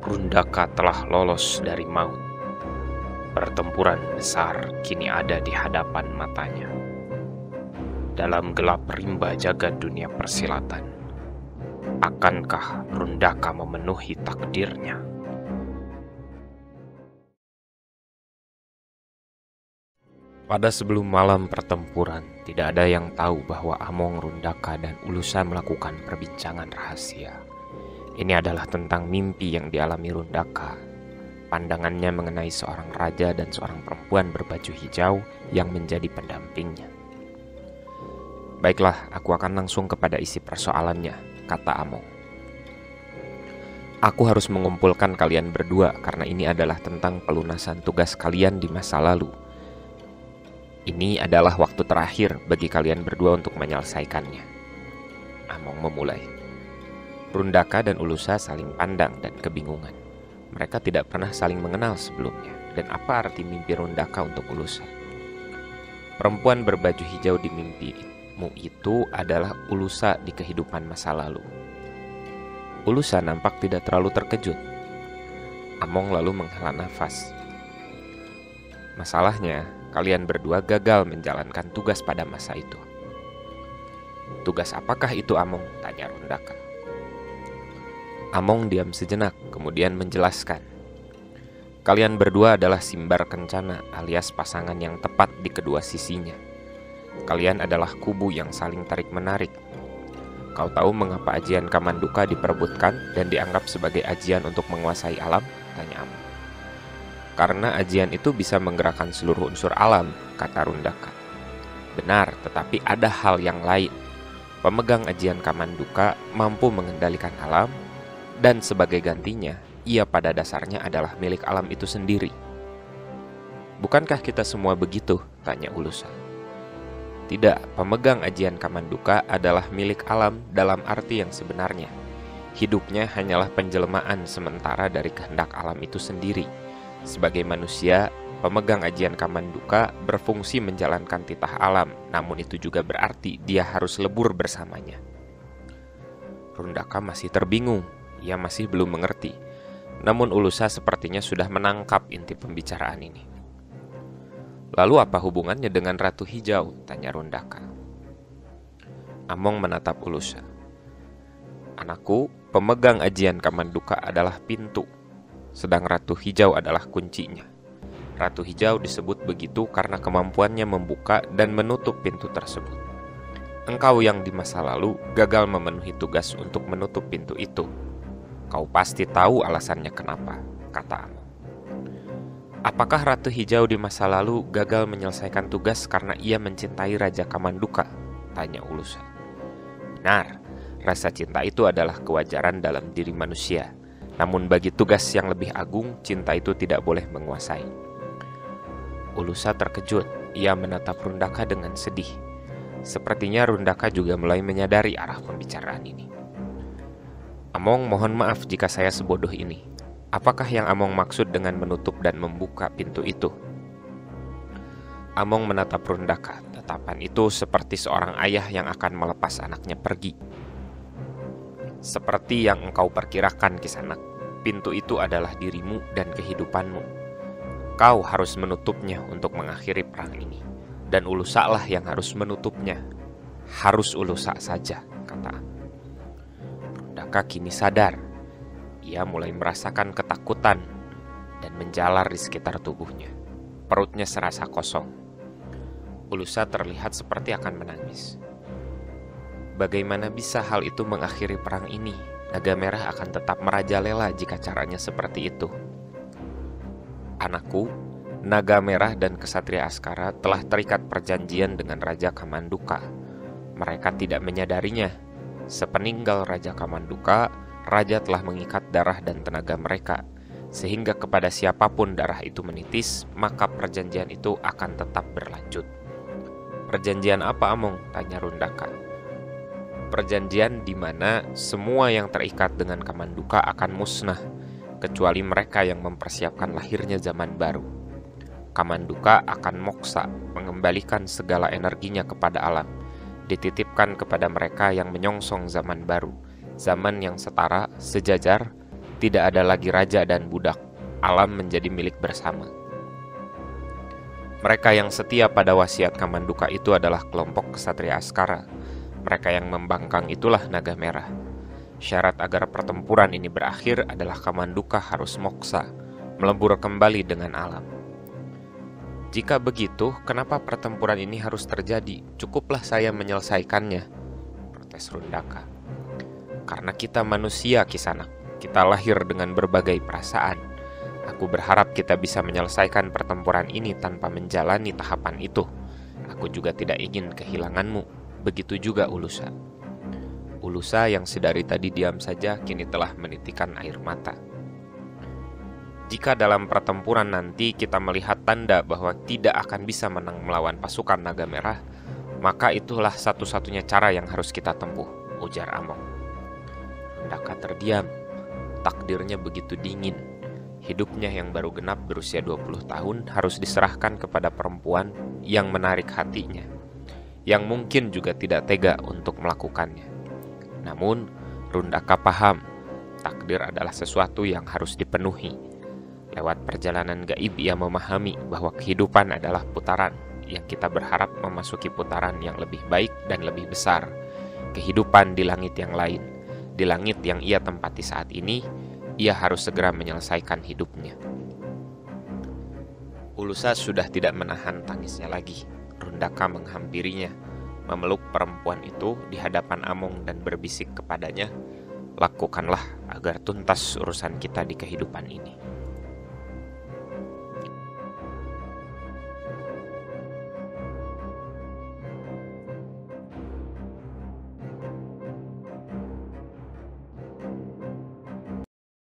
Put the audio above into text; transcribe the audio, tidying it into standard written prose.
Rundaka telah lolos dari maut. Pertempuran besar kini ada di hadapan matanya. Dalam gelap rimba jagat dunia persilatan, akankah Rundaka memenuhi takdirnya? Pada sebelum malam pertempuran, tidak ada yang tahu bahwa Among, Rundaka, dan Ulusa melakukan perbincangan rahasia. Ini adalah tentang mimpi yang dialami Rundaka. Pandangannya mengenai seorang raja dan seorang perempuan berbaju hijau yang menjadi pendampingnya. Baiklah, aku akan langsung kepada isi persoalannya, kata Among. Aku harus mengumpulkan kalian berdua karena ini adalah tentang pelunasan tugas kalian di masa lalu. Ini adalah waktu terakhir bagi kalian berdua untuk menyelesaikannya. Among memulai. Rundaka dan Ulusa saling pandang dan kebingungan. Mereka tidak pernah saling mengenal sebelumnya. Dan apa arti mimpi Rundaka untuk Ulusa? Perempuan berbaju hijau di mimpimu itu adalah Ulusa di kehidupan masa lalu. Ulusa nampak tidak terlalu terkejut. Among lalu menghela nafas. Masalahnya, kalian berdua gagal menjalankan tugas pada masa itu. Tugas apakah itu, Among? Tanya Rundaka. Among diam sejenak, kemudian menjelaskan. Kalian berdua adalah Simbar Kencana alias pasangan yang tepat di kedua sisinya. Kalian adalah kubu yang saling tarik-menarik. Kau tahu mengapa ajian Kamanduka diperebutkan dan dianggap sebagai ajian untuk menguasai alam? Tanya Among. Karena ajian itu bisa menggerakkan seluruh unsur alam, kata Rundaka. Benar, tetapi ada hal yang lain. Pemegang ajian Kamanduka mampu mengendalikan alam, dan sebagai gantinya, ia pada dasarnya adalah milik alam itu sendiri. Bukankah kita semua begitu? Tanya Ulusa. Tidak, pemegang ajian Kamanduka adalah milik alam dalam arti yang sebenarnya. Hidupnya hanyalah penjelmaan sementara dari kehendak alam itu sendiri. Sebagai manusia, pemegang ajian Kamanduka berfungsi menjalankan titah alam, namun itu juga berarti dia harus lebur bersamanya. Rundaka masih terbingung. Ia masih belum mengerti. Namun Ulusa sepertinya sudah menangkap inti pembicaraan ini. Lalu apa hubungannya dengan Ratu Hijau? Tanya Rundaka. Among menatap Ulusa. Anakku, pemegang ajian Kamanduka adalah pintu, sedang Ratu Hijau adalah kuncinya. Ratu Hijau disebut begitu karena kemampuannya membuka dan menutup pintu tersebut. Engkau yang di masa lalu gagal memenuhi tugas untuk menutup pintu itu. Kau pasti tahu alasannya kenapa, kata Among. Apakah Ratu Hijau di masa lalu gagal menyelesaikan tugas karena ia mencintai Raja Kamanduka? Tanya Ulusa. Benar, rasa cinta itu adalah kewajaran dalam diri manusia. Namun bagi tugas yang lebih agung, cinta itu tidak boleh menguasai. Ulusa terkejut, ia menatap Rundaka dengan sedih. Sepertinya Rundaka juga mulai menyadari arah pembicaraan ini. Among, mohon maaf jika saya sebodoh ini. Apakah yang Among maksud dengan menutup dan membuka pintu itu? Among menatap Rundaka. Tatapan itu seperti seorang ayah yang akan melepas anaknya pergi. Seperti yang engkau perkirakan, Kisanak, pintu itu adalah dirimu dan kehidupanmu. Kau harus menutupnya untuk mengakhiri perang ini. Dan Ulusa lah yang harus menutupnya. Harus Ulusa saja, kata Among. Rundaka kini sadar. Ia mulai merasakan ketakutan dan menjalar di sekitar tubuhnya. Perutnya serasa kosong. Ulusa terlihat seperti akan menangis. Bagaimana bisa hal itu mengakhiri perang ini? Naga Merah akan tetap merajalela jika caranya seperti itu. Anakku, Naga Merah dan Kesatria Askara telah terikat perjanjian dengan Raja Kamanduka. Mereka tidak menyadarinya. Sepeninggal Raja Kamanduka, Raja telah mengikat darah dan tenaga mereka, sehingga kepada siapapun darah itu menitis, maka perjanjian itu akan tetap berlanjut. Perjanjian apa, Among? Tanya Rundaka. Perjanjian di mana semua yang terikat dengan Kamanduka akan musnah, kecuali mereka yang mempersiapkan lahirnya zaman baru. Kamanduka akan moksa, mengembalikan segala energinya kepada alam, dititipkan kepada mereka yang menyongsong zaman baru, zaman yang setara, sejajar, Tidak ada lagi raja dan budak, alam menjadi milik bersama. Mereka yang setia pada wasiat Kamanduka itu adalah kelompok kesatria Askara. Mereka yang membangkang itulah naga merah. Syarat agar pertempuran ini berakhir adalah Kamanduka harus moksa, melebur kembali dengan alam. Jika begitu, kenapa pertempuran ini harus terjadi? Cukuplah saya menyelesaikannya, protes Rundaka. Karena kita manusia, Kisanak. Kita lahir dengan berbagai perasaan. Aku berharap kita bisa menyelesaikan pertempuran ini tanpa menjalani tahapan itu. Aku juga tidak ingin kehilanganmu. Begitu juga Ulusa. Ulusa yang sedari tadi diam saja kini telah menitikan air mata. Jika dalam pertempuran nanti kita melihat tanda bahwa tidak akan bisa menang melawan pasukan naga merah, maka itulah satu-satunya cara yang harus kita tempuh, ujar Amok. Rundaka terdiam. Takdirnya begitu dingin. Hidupnya yang baru genap berusia 20 tahun harus diserahkan kepada perempuan yang menarik hatinya, yang mungkin juga tidak tega untuk melakukannya. Namun, Rundaka paham, takdir adalah sesuatu yang harus dipenuhi. Lewat perjalanan gaib ia memahami bahwa kehidupan adalah putaran, yang kita berharap memasuki putaran yang lebih baik dan lebih besar. Kehidupan di langit yang lain, di langit yang ia tempati saat ini, ia harus segera menyelesaikan hidupnya. Ulusa sudah tidak menahan tangisnya lagi. Rundaka menghampirinya, memeluk perempuan itu di hadapan Among dan berbisik kepadanya, "Lakukanlah agar tuntas urusan kita di kehidupan ini."